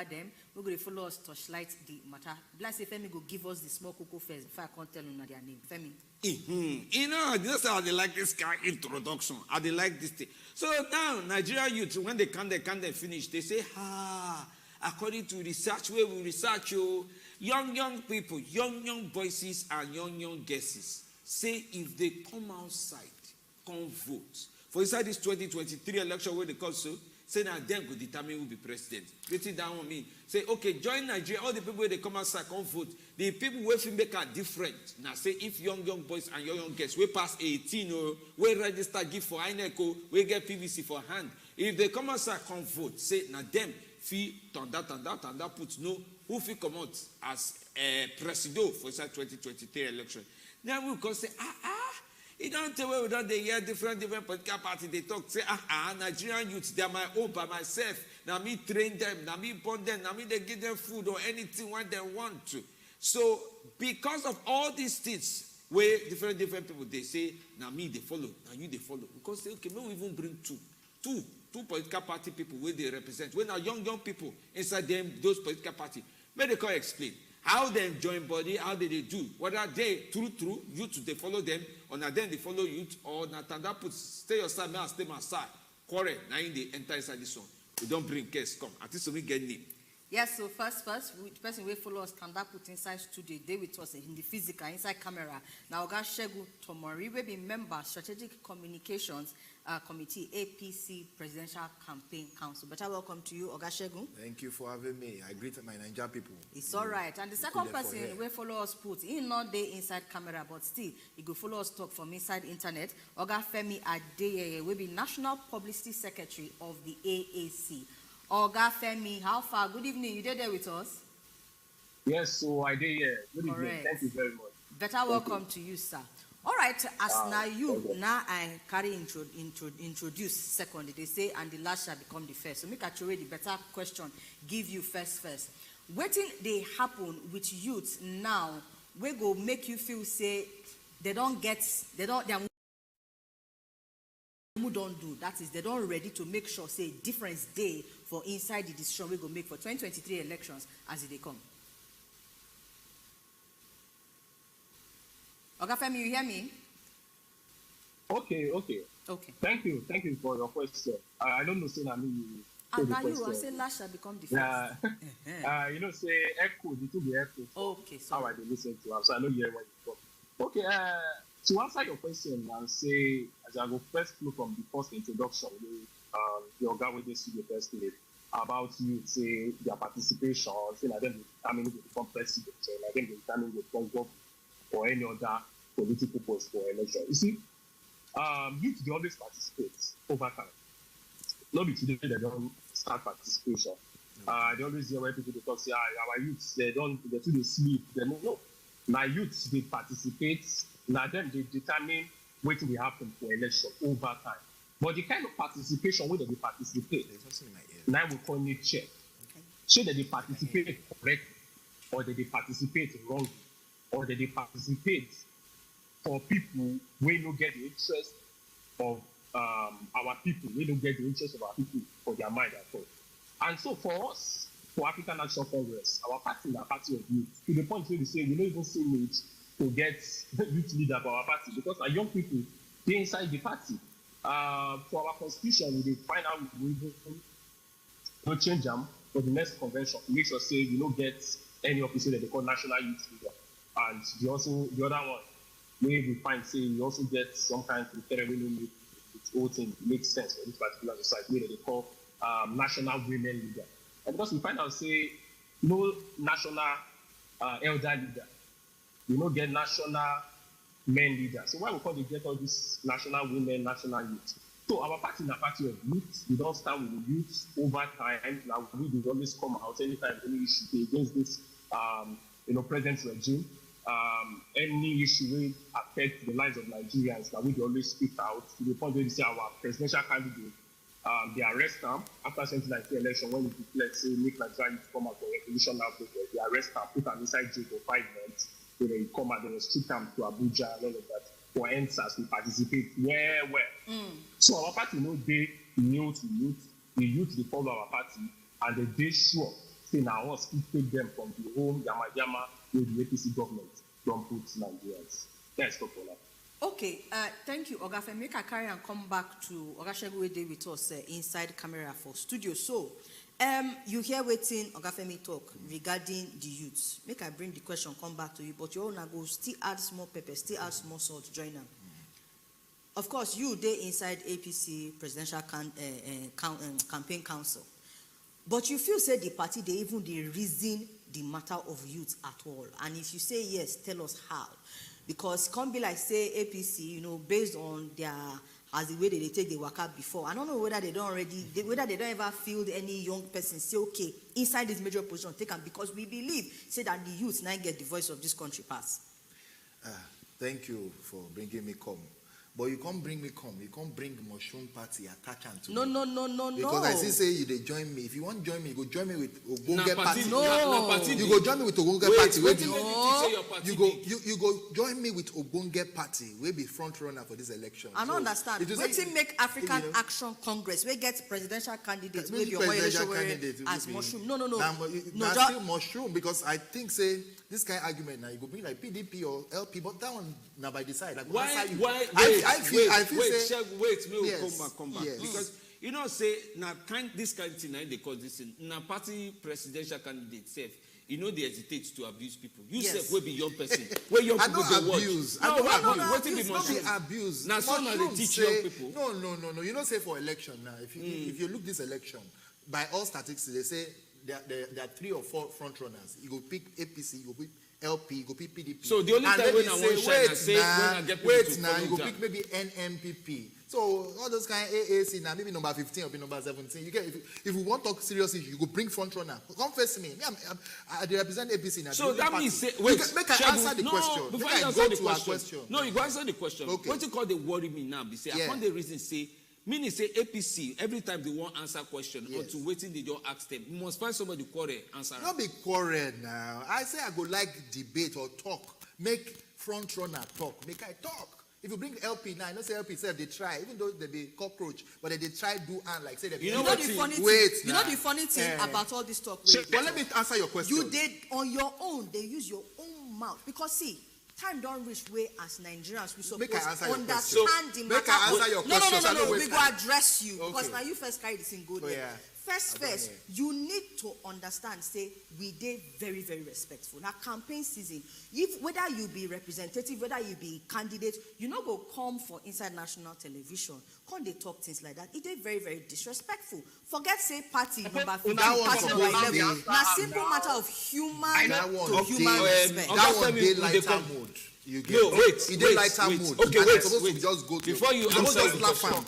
over them. We're going to follow us torchlight the matter. Bless if Femi go give us the small Koko first before I can't tell you their name. Femi. You know, this how they like this kind of introduction. How they like this thing. So now, Nigerian youth, when they can't finish, they say, according to research, where we research, young people, young voices and young guesses say if they come outside, come vote. For inside this 2023 election where they call so, say now them could determine who will be president. Get it down on me. Say, okay, join Nigeria, all the people where they come outside, come vote. The people where make are different. Now say if young boys and young girls, we pass 18, we register, give for INEC, we get PVC for hand. If they come outside, come vote. Say now them fee turn that put no who fee come out as president for inside 2023 election. Now we can say, you don't tell where we don't hear different political parties. They talk, say, Nigerian youths, they are my own by myself. Now me train them, now me born them, now me they give them food or anything when they want to. So because of all these things, where different people they say, now me they follow, now you they follow. Because say, okay, maybe we even bring two political party people where they represent. When are young people inside them, those political parties, may they can explain. How they join body, how they do. Whether they, through, youth, they follow them, or now then they follow youth, or now that puts, stay your side, man, stay my side. Quarrel, now they enter inside this one. We don't bring case, come. At least we get name. Yes, so first, the person will follow us, stand up put inside studio, they with us in the physical, inside camera. Now, Segun Tomori will be member, Strategic Communications Committee, APC Presidential Campaign Council. Better welcome to you, Oga Segun. Thank you for having me. I greet my Nigerian people. It's all right. And the second person will follow us put, he not there inside camera, but still, he go follow us talk from inside internet. Oga Femi Adeyeye will be National Publicity Secretary of the AAC. Oga Femi, how far? Good evening. You there with us? Yes, so I did. Good evening. Correct. Thank you very much. Better welcome to you, sir. All right, as now I carry introduce second. They say, and the last shall become the first. So make actually the better question. Give you first. Waiting they happen with youth now. We go make you feel say they don't do. That is, they don't ready to make sure say difference day for inside the decision we go make for 2023 elections as they come. Oga Femi, you hear me? Okay. Thank you for your question. I don't know say I mean you. I say last shall become the first. You know say echo, it will be echo. Okay, so how I listen to us, so I know you hear when you talk. Okay, to answer your question and say, as I go first look from the first introduction, the Oga with this studio first today about you say their participation, say like them determining the become president, say like them determining the become or any other political post for election. You see, youth they always participate over time. Not be today they don't start participation. They always hear when people they talk say, our youths they too sleep. They no. Now youths they participate. Now them they determine what will happen for election over time. But the kind of participation where they participate, now we call it check. Should they participate correctly, or they participate wrongly, or they participate for people we don't get the interest of our people, we don't get the interest of our people for their mind at all. And so for us, for African National Congress, our party is a party of youth. To the point where we say we don't even see need to get youth leader for our party because our young people, they inside the party. For our constitution, we find out we will change them for the next convention to make sure say we don't get any officer that they call national youth leader. And the other one, where we find say we also get some kind of criteria we don't make the whole thing makes sense for this particular society, where they call national women leader. And because we find out say no national elder leader, we don't get national men leader. So why we call they get all these national women, national youth? So our party is a party of youth. We don't start with the youth over time. Now we will always come out anytime any issue against this present regime. Any issue will affect the lives of Nigerians, that we always speak out to the point where we say our presidential candidate, they arrest them after 2019 election when we declare say make Nigeria come out for revolution now, they arrest them, put them inside jail for 5 months. So they come out, they restrict them to Abuja and all of that. For NSAS, we participate well. So our party they new to youth, the youth they follow our party, and they sure say now us take them from the home yama with the APC government don't put Nigerians. That's for that. Okay, thank you, Oga Femi. Make I carry and come back to Oga Segun wey dey with us inside camera for studio. So, you hear waiting Oga Femi talk regarding the youths. Make I bring the question, come back to you, but you all go still add small pepper, still add small salt, join them. Of course, you dey inside APC Presidential Campaign Council, but you feel say the party they even they reason the matter of youth at all. And if you say yes, tell us how. Because can't be like say APC, you know, based on their as the way they take the work out before. I don't know whether they don't already, whether they don't ever feel any young person say, okay, inside this major position, take them, because we believe, say that the youth now get the voice of this country pass. Thank you for bringing me come. But you can't bring me come. You can't bring mushroom party attach and to no, me. No. Because I see say you they join me. If you want to join me, you go join me with Ogbonge party. No. You go join me with Ogbonge party. You go join me with Ogbonge party. We be front runner for this election. I don't understand. Waiting make African Action Congress. We get presidential candidates. Maybe your candidate as mushroom. No. Now still mushroom, because I think say this kind of argument now you go bring like PDP or LP, but that one now by the side. Like, Why? Come back. Yes. Because you know, say now this kind of thing they call this now party presidential candidate self. You know they hesitate to abuse people. You self will be young person. Where young people they watch. What is not abuse? Now some of they teach young people. No. You don't say for election now. If you look this election, by all statistics they say there are 3 or 4 front runners. You go pick APC, you go pick LP, you go pick PDP. So the only time when I want shine, I say when I get people to follow you go pick maybe NMPP. So all those kind of AAC now, maybe number 15 or maybe number 17. You get if we want to talk seriously, you go bring front runner. Confess me. I represent APC now. So that means say make I answer the question. Before you answer the question. No, you go answer the question. Okay. What you call they worry me now? Be say I found the reason say. Meaning say APC, every time they want answer question or to waiting they don't ask them. You must find somebody quarrel answer. Not be quarrel now. I say I go like debate or talk. Make front runner talk. Make I talk. If you bring LP now, I know say LP say they try, even though they be cockroach, but they try do and like say they. You know the funny thing about all this talk. But let me answer your question. You did on your own. They use your own mouth because see. Time don't reach way as Nigerians we supposed to understand the matter. Make I answer your question. No. We go address you because now you first carry this in good. First, you need to understand. Say we did very, very respectful. Now campaign season, if whether you be representative, whether you be candidate, you not go come for inside national television. Can't they talk things like that? It is very, very disrespectful. Forget say party number 15, party number 11. Now simple matter of human to human respect. That one dey lighter mode. You get lighter mode. Okay, wait. Just go before you answer your question,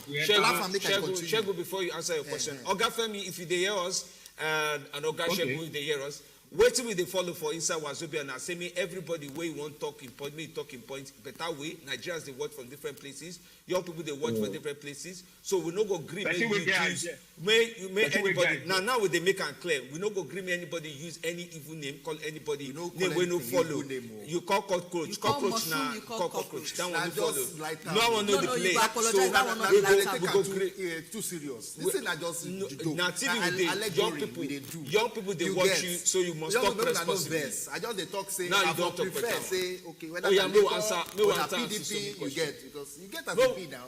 Shegu, before you answer your question, Oga Femi, if you dey hear us, and Oga Shegu, if they hear us, wait till we dey follow for inside Wazobia now. Say me everybody way want talking point, me talking points better way. Nigerians they watch from different places. Young people they watch from different places. So we no go agree make you use may anybody now we they make and clear. We no go agree make anybody use any evil name, call anybody name we no follow. You call cockroach now call cockroach. That one no follow. No one know the play. So we go too serious. This is not just now TV young people they watch you, so you must talk responsibly. I just they talk say now you don't talk prefer say okay whether PDP you get because you get as now.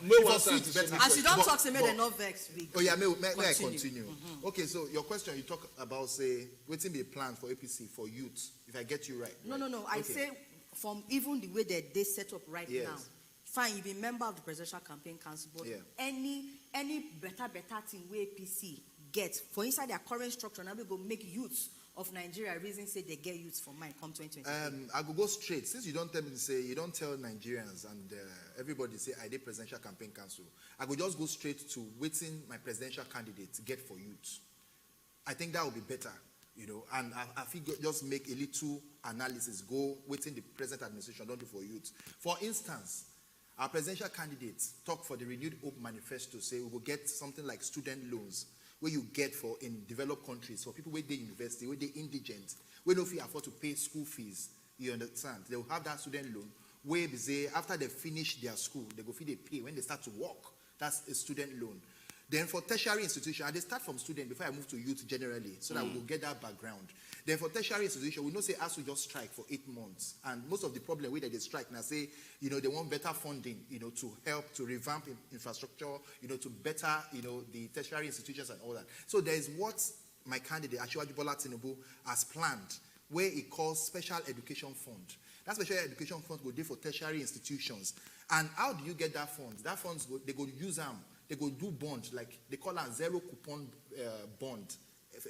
As you don't talk, say, they not vex. May I continue? Okay, so your question, you talk about, say, waiting be a plan for APC, for youth, if I get you right. No. I say, from even the way that they set up right now, fine, you be member of the Presidential Campaign Council, but any better thing where APC gets, for inside their current structure, now we go make youths of Nigeria reason say they get youths for mine come 2020. I go straight. Since you don't tell me to say, you don't tell Nigerians and everybody say I did Presidential Campaign Council. I go just go straight to waiting my presidential candidate to get for youth. I think that would be better, you know. And I think just make a little analysis. Go waiting the present administration don't do for youth. For instance, our presidential candidates talk for the Renewed Hope Manifesto. Say we will get something like student loans, where you get for in developed countries for people where they university, where they indigent, where no fee afford to pay school fees. You understand? They will have that student loan where they after they finish their school, they go fee they pay when they start to work. That's a student loan. Then for tertiary institution, and they start from student before I move to youth generally, so that we will get that background. Then for tertiary institution, we know say as we just strike for 8 months, and most of the problem with they strike now say, they want better funding, to help to revamp infrastructure, to better, the tertiary institutions and all that. So there is what my candidate Asiwaju Bola Tinubu has planned, where he calls special education fund. That special education fund go there for tertiary institutions. And how do you get that fund? That funds they go use them. They go do bond, like they call it zero coupon bond,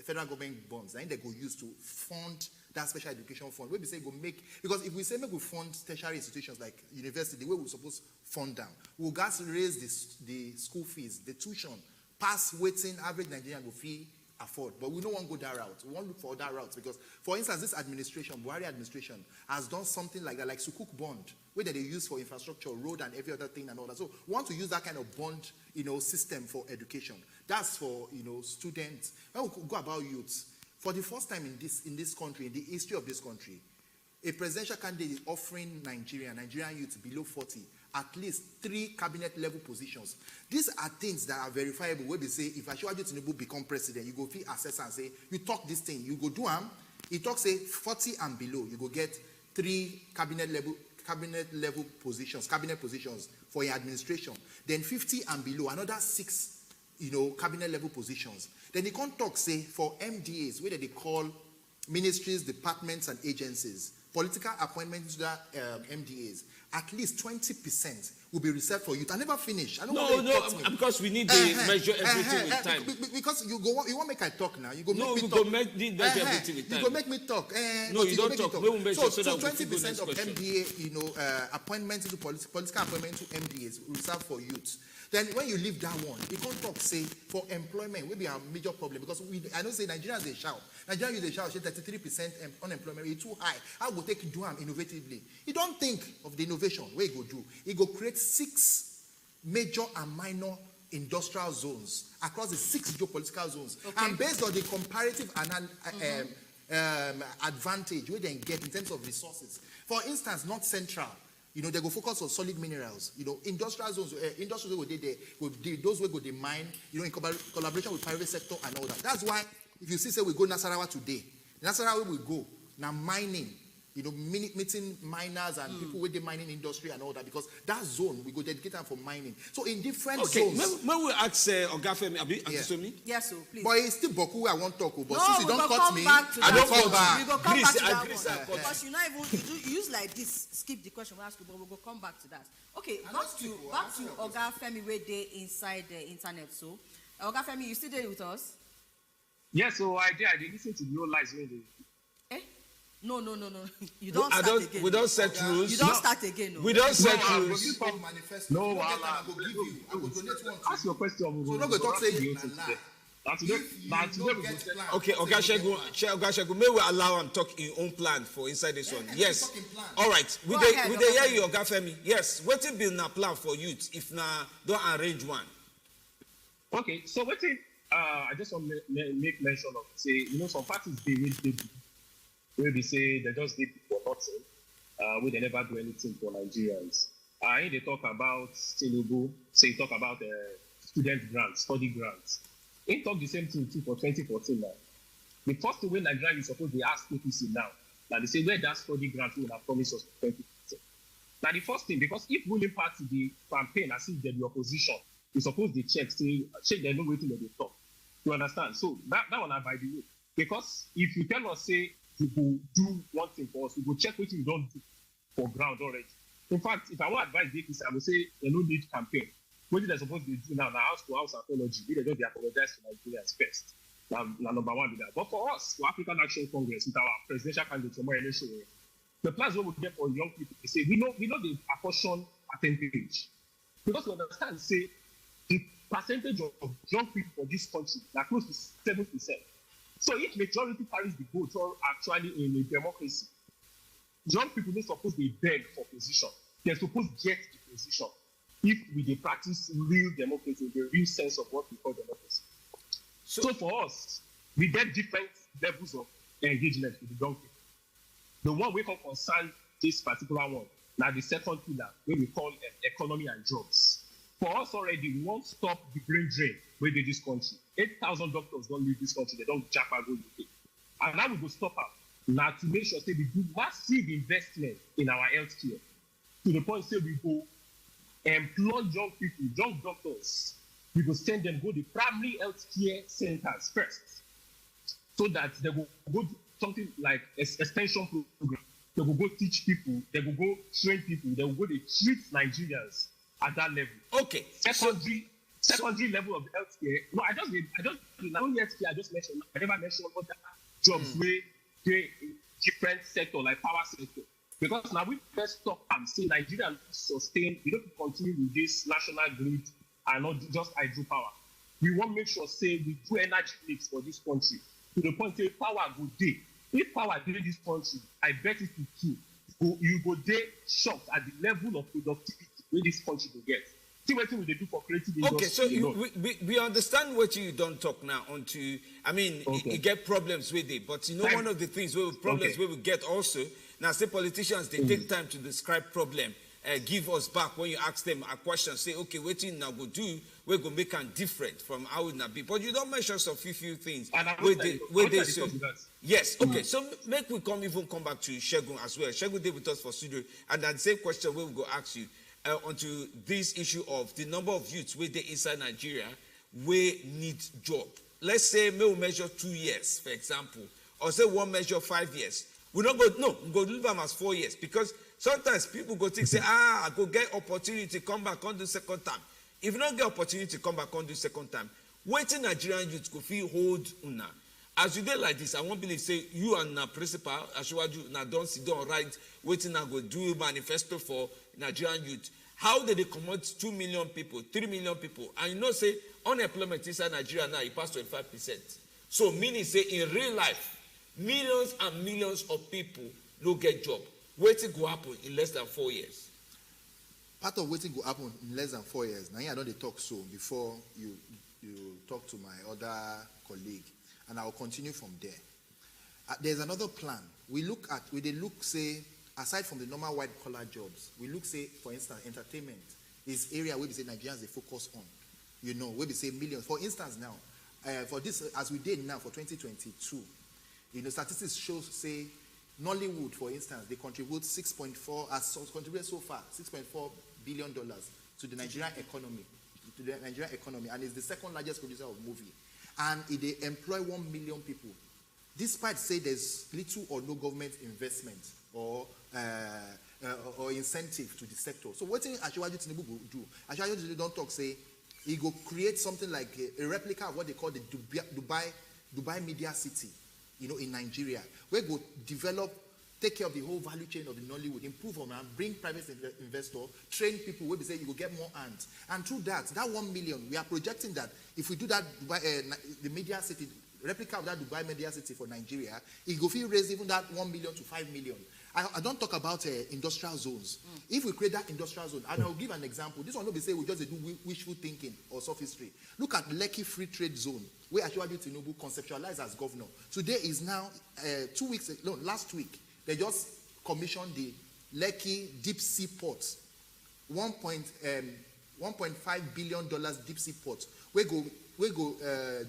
federal government bonds. Then they go use to fund that special education fund. Where we say go make, because if we say make we fund tertiary institutions like university, the way we're supposed to fund them, we'll got to raise the school fees, the tuition, pass waiting average Nigerian go fee afford. But we don't want to go that route. We want to look for other routes because, for instance, this administration, Buhari administration, has done something like that, like Sukuk bond, where they use for infrastructure, road, and every other thing and all that. So we want to use that kind of bond, system for education. That's for, students. When we go about youth, for the first time in this country, in the history of this country, a presidential candidate is offering Nigerian youth below 40 at least 3 cabinet level positions. These are things that are verifiable. Where they say, if Asiwaju Tinubu become president, you go feel assess and say, you talk this thing, you go do them. He talks say 40 and below, you go get 3 cabinet level positions, cabinet positions for your administration. Then 50 and below, another 6, cabinet level positions. Then he can't talk say for MDAs, where they call ministries, departments, and agencies, political appointments to the MDAs, at least 20% will be reserved for youth. I never finish. I don't want to because we need to measure everything with time. Because you want to make I talk now. You go no, make me we talk. measure everything with time. You go make me talk. No, you don't talk. We will measure so that 20% of MDA, appointments to political appointments to MDAs reserved for youth. Then when you leave that one, you can't talk, say, for employment, will be a major problem. Because I don't say Nigerians, they shout. Nigerians, they shout, say 33% unemployment is too high. How will take do them innovatively? You don't think of the innovation, where you go do. You go create 6 major and minor industrial zones across the 6 geopolitical zones. Okay. And based on the comparative advantage where they get in terms of resources. For instance, North Central, they go focus on solid minerals. Industrial zones, industrial will there, those will go they mine, in collaboration with private sector and all that. That's why if you see say we go Nasarawa today, Nasarawa we go now mining, meeting miners and people with the mining industry and all that, because that zone we go dedicate them for mining. So in different zones. When we ask Oga Femi, Somi? Yes, so please. But it's still Boku I won't talk about. No, since you don't cut me, I don't come back. We go come back to that one. Because you not even you use like this, skip the question we ask you, but we'll go come back to that. Okay, back to Oga Femi where they inside the internet. So Oga Femi, you still there with us? Yes, so I did listen to your lies when they. No. You don't start again. We don't set rules. You don't start again. No. We don't set rules. No, I will give you. I will donate one. Ask your question. So don't go talk say okay, Oga Segun, may we allow him talk in own plan for inside this one? Yes. All right. We hear you, Oga Femi. Yes. What will be na plan for youth if na don't arrange one? Okay, so what I just want to make mention of say, some parties they really where they say they just did for nothing, where they never do anything for Nigerians. They talk about Tinubu, say talk about student grants, study grants. They talk the same thing too for 2014 now. The first way Nigeria is supposed to ask APC now, that they say where that study grant will have promised us for 2014. Now the first thing, because if ruling party the campaign as if they're the opposition, you suppose they check they know waiting that they talk. You understand? So that one are by the way. Because if you tell us say you go do one thing for us, we go check what you don't do for ground already. In fact, if I want to advise the APC, I will say they no need campaign. What they're supposed to do now house to house apology. They don't apologize to Nigerians first. Now, number one be that. But for us, for African Action Congress, with our presidential candidate, the plans we will get for young people, they say we know the apportion percentage. Because we understand, say, the percentage of young people for this country are close to 7%. So if majority carries the vote, or actually in a democracy, young people are supposed to beg for position. They're supposed to get the position. If we practice real democracy, the real sense of what we call democracy. So for us, we get different levels of engagement with the young people. The one we can concern this particular one, now the second pillar, where we call economy and jobs. For us already, we won't stop the brain drain where they this country. 8,000 doctors don't leave this country, they don't jump and go UK. And now we go stop out. Now to make sure say we do massive investment in our healthcare. To the point say we go employ young people, young doctors. We will send them go to primary healthcare centers first, so that they will go to something like extension program. They will go teach people. They will go train people. They will go to treat Nigerians at that level. Okay. Secondary level of healthcare. No, I just not only healthcare. I just mentioned. I never mentioned other jobs where they different sector like power sector. Because now we first stop and say Nigeria sustain. We don't continue with this national grid and not just hydropower. We want to make sure, say, we do energy mix for this country to the point say power go day. If power day this country, I bet it will too. You go day shocked at the level of productivity where this country will get. See what they do for creative industry. Okay, so we understand what you don't talk now onto. I mean, you get problems with it, but you know one of the things where problems where we get also now. Say politicians they take time to describe problem. Give us back when you ask them a question. Say, okay, what you now go do? We're gonna make them different from how it not be. But you don't mention some few things where they say. Yes, okay. So make we come back to Segun as well. Segun did with us for studio, and that same question we will go ask you onto this issue of the number of youths where they inside Nigeria we need job. Let's say we measure 2 years, for example, or say one measure 5 years. We don't go we go leave them as 4 years because sometimes people go think say I go get opportunity come back on the second time. If you don't get opportunity come back on the second time, waiting Nigerian youths go feel hold una. As you did like this, I won't believe say you and the principal Ashwaju na don't sit down right waiting and go do manifesto for Nigerian youth. How did they commit 2 million people, 3 million people? And you know say unemployment inside Nigeria now it passed 25%. So meaning say in real life, millions and millions of people don't get job. Waiting go happen in less than 4 years. Part of waiting go happen in less than 4 years. Now I don't talk so before you talk to my other colleague. And I'll continue from there. There's another plan. We look, say, aside from the normal white-collar jobs, we look, say, for instance, entertainment is area where we say Nigerians, they focus on. You know, where we say millions. For instance, now, for this, as we did now for 2022, you know, statistics show, say, Nollywood, for instance, they contribute 6.4, contributed so far, $6.4 billion to the Nigerian economy, and is the second largest producer of movie. And they employ 1 million people, despite say there's little or no government investment or incentive to the sector. So what Ashwaju Tinubu will do? Ashwaju Tinubu don't talk say he go create something like a replica of what they call the Dubai Media City, you know, in Nigeria, where go develop, take care of the whole value chain of the Nollywood, improve on and bring private investor, train people where they say you will get more hands. And through that 1 million, we are projecting that if we do that the media city, replica of that Dubai Media City for Nigeria, it will raise even that 1 million to 5 million. I don't talk about industrial zones. If we create that industrial zone, and I'll give an example. This one will be say we just do wishful thinking or sophistry. Look at Lekki Free Trade Zone, where Ashwaju Tinubu conceptualized as governor. Today is now last week. They just commissioned the Lekki Deep Sea Port, $1.5 billion deep sea port. We go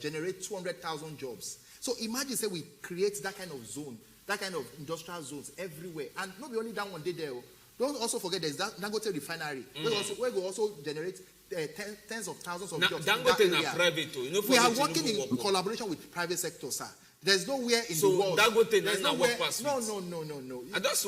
generate 200,000 jobs. So imagine say we create that kind of zone, that kind of industrial zones everywhere, and not only that one day there. Don't also forget there's that Dangote refinery. We will also generate tens of thousands of jobs. Dangote na private. You know, we are working in collaboration with private sector, sir. There's nowhere in the world. There's nowhere. No. I just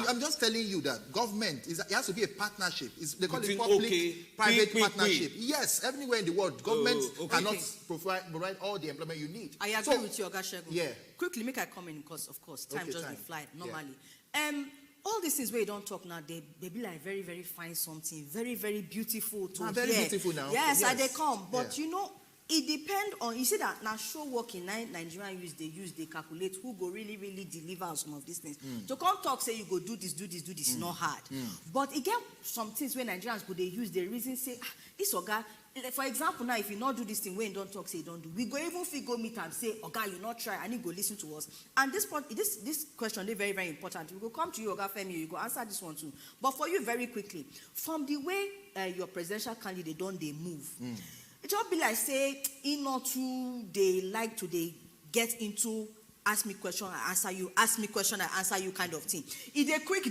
I'm just telling you that government it has to be a partnership. They call it public-private partnership. Yes, everywhere in the world, government cannot provide all the employment you need. I agree with you, Oga Segun. Yeah. Quickly, make I come in because, of course, time just be fly normally. Yeah. All these things where you don't talk now, they be like very, very fine something, very, very beautiful to hear. Very beautiful now. Yes, they come, but you know. It depends on, you see that now show work in Nigerian they calculate who go really, really deliver on some of these things. To come talk, say you go do this, not hard. But again, some things where Nigerians go, they use the reason, say, this Oga, for example, now if you not do this thing, when you don't talk, say you don't do. We go even if we go meet and say, Oga, you not try, and you go listen to us. And this question is very, very important. We go come to you, Oga Femi, you go answer this one too. But for you, very quickly, from the way your presidential candidate don't they move, it will be like say, in or two, they like to they get into ask me question, I answer you, ask me question, I answer you kind of thing. If they quick,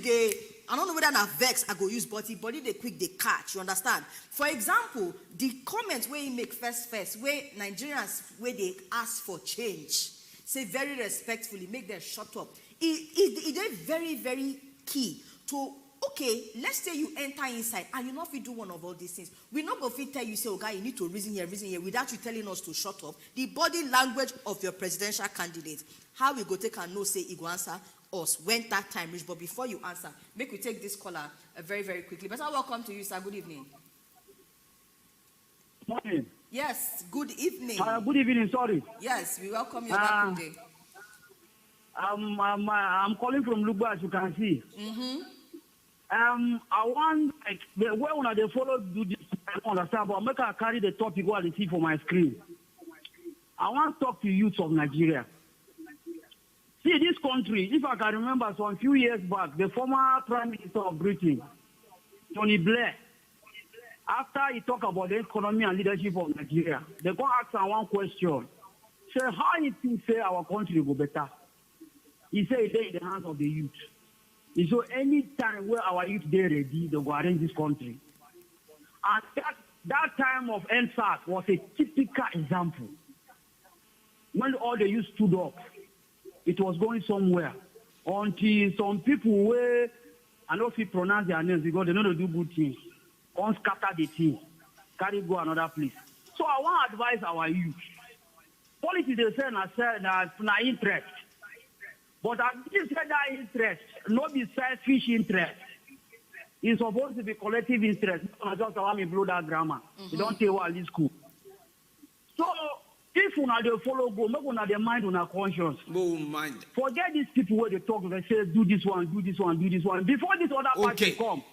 I don't know whether na vex I go use body they quick they catch, you understand? For example, the comments where he make first, where Nigerians where they ask for change, say very respectfully, make them shut up. It is very, very key to, okay, let's say you enter inside and you not fit do one of all these things. We not go fit tell you, say, okay, you need to reason here, without you telling us to shut up. The body language of your presidential candidate, how we go take and know, say, he go answer us when that time reach. But before you answer, make we take this caller very, very quickly. But I welcome to you, sir. Good evening. Morning. Yes, good evening. Good evening, sorry. Yes, we welcome you back today. I'm calling from Lugba, as you can see. I want, like, when they follow do this, I don't understand, but make I carry the topic what I see for my screen. I want to talk to youths of Nigeria. See, this country, if I can remember, some few years back, the former Prime Minister of Britain, Tony Blair, after he talked about the economy and leadership of Nigeria, they go ask him one question. Say, how you think say our country will go better? He said it's in the hands of the youth. And so any time where our youth they ready, they go arrange this country. And that time of NSAS was a typical example. When all the youth stood up, it was going somewhere. Until some people were, I don't know if you pronounce their names because they know they do good things. On scatter the thing, carry go another place. So I want to advise our youth. Politics they say na interest. But at least that interest, not be selfish interest. It's supposed to be collective interest. I just allow me blow that grammar. You don't tell what this school. So if you not they follow go, make una their mind una conscience. Mind. Forget these people where they talk, they say do this one, do this one, do this one. Before this other party come,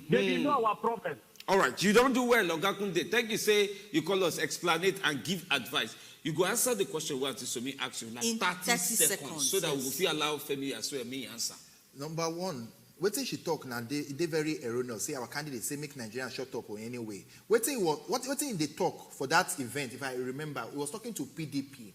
they will know our problem. All right, you don't do well, Ogakunde. Thank you, say you call us, explain it, and give advice. You go answer the question what Somi asked you like in 30 seconds so that we will feel allow Femi as well me answer. Number one, wetin she talk now, they very erroneous. Say our candidate say make Nigeria shut up or anyway. Wetin they talk for that event, if I remember, we was talking to PDP.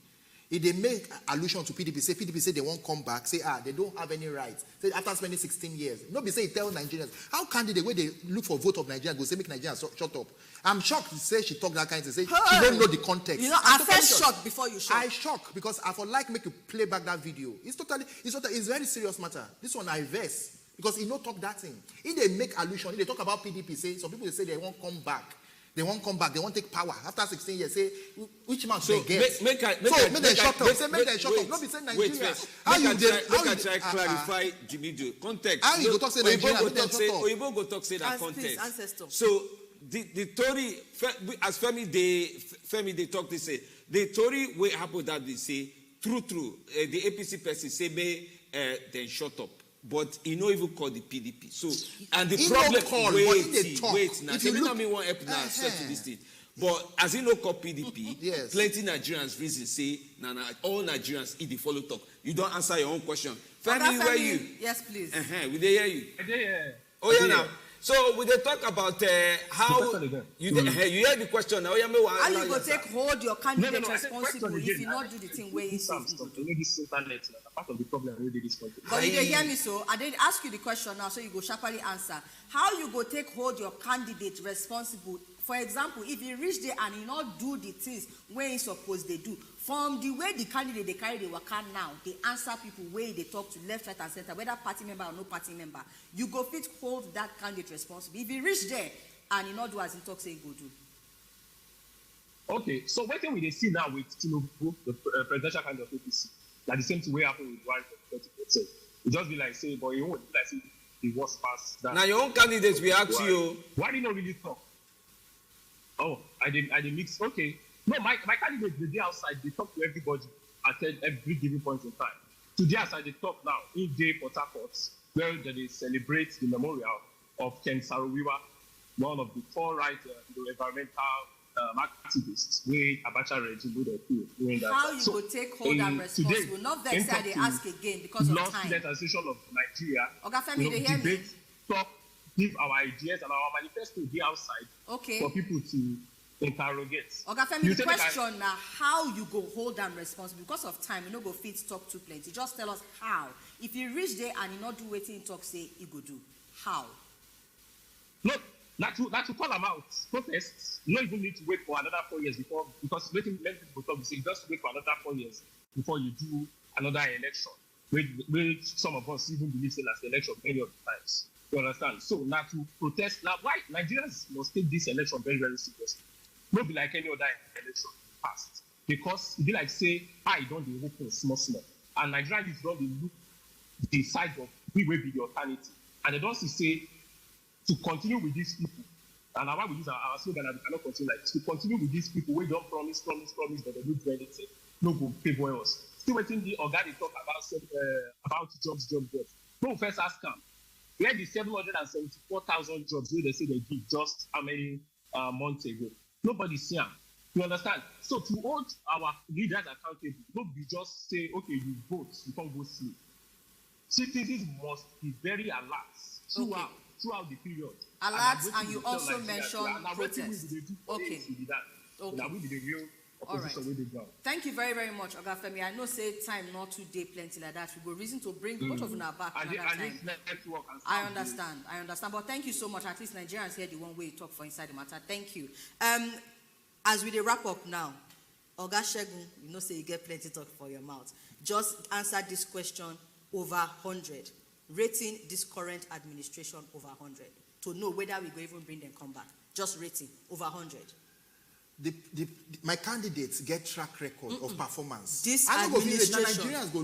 If they make allusion to PDP say they won't come back, say they don't have any rights. Say after spending 16 years. Nobody say tell Nigerians. How can they, when they look for vote of Nigeria, go say make Nigeria shut up? I'm shocked to say she talk that kind of thing. Say she don't know the context. You know, I first shocked before you shocked. I shocked because I for like make you play back that video. It's very serious matter. This one I verse because he no talk that thing. If they make allusion, if they talk about PDP, say some people they say they won't come back. They won't come back. They won't take power. After 16 years, say, which man they get? Make them shut up. Say, make them shut up. Not be saying Nigeria. How you try clarify Jimmy context. How you go talk say Nigeria? Oyibo go talk say that context. So the Tory, as Femi they talk, they say, the Tory way happen that they say, true, the APC person say, may then shut up. But he no even call the PDP. So, and the problem, wait now. So, me want help now to this thing. But as he no call PDP, yes. Plenty Nigerians reason say, all Nigerians if they follow talk. You don't answer your own question. Femi, where you? Yes, please. We dey hear you. Oh yeah, now. So we dey talk about how you hear the question now. How you go take hold your candidate responsible if you not do the thing where you say. This internet part of the problem with this country. But you dey hear me so? I did ask you the question now, so you go sharply answer. How you go take hold your candidate responsible? For example, if he reach there and he not do the things where he supposed they do, from the way the candidate they carry the work now, they answer people where they talk to left, right, and center, whether party member or no party member, you go fit hold that candidate responsible. If he reach there and he not do as he talk, say he go do. Okay, so what can we see now with Tinubu, the presidential candidate of APC? Like the same thing way happened with Wise of 30%. It just be like say, but you won't be like say the worst pass. Now your own candidates we ask you. Why did you not really talk? Oh, I didn't mix. Okay. No, my candidates, the day outside, they talk to everybody at every given point in time. Today outside, they talk now in day Port Harcourt, where they celebrate the memorial of Ken Saro-Wiwa, one of the four right environmental activists where Abacha regime would appeal during that How time. you So, go take hold and responsible? Not vex that they ask again because of time. Lost Association of Nigeria. Oga Femi, they hear me? Debate, talk, give our ideas and our manifesto be outside for people to interrogate. Oga Femi, the question now, how you go hold them responsible? Because of time, you no go fit talk too plenty. Just tell us how. If you reach there and you not do wetin talk say you go do. How? No, not to call them out. Protests, you don't even need to wait for another 4 years before, because many people talk, say just wait for another 4 years before you do another election. Where some of us even believe in as election many of the times. You understand? So now to protest, now why Nigerians must take this election very, very seriously. Not be like any other election past. Because it be like say, I don't be open small. And Nigerians don't look the side of we will be the alternative. And they don't say to continue with these people. And why we use our slogan, and we cannot continue like this. To continue with these people, we don't promise, but they don't do anything. No go favor us. Still waiting the organic talk about jobs. No first ask them. We had the 774,000 jobs where they say they give just how many months ago. Nobody see them. You understand? So to hold our leaders accountable, don't be just say, okay, you vote, you can't go sleep. Citizens must be very alert throughout the period. Alert, and you also mentioned protest. Okay. Now we be the real opposition with the ground. Thank you very, very much, Oga Femi. I know say time not today plenty like that. We go reason to bring both of them back another time. I understand. But thank you so much. At least Nigerians hear the one way you talk for inside the matter. Thank you. As we wrap up now, Oga Segun, you know say you get plenty talk for your mouth. Just answer this question over 100. Rating this current administration over 100 to know whether we go even bring them come back. Just rating over 100. My candidates get track record of performance. This administration. Nigerians go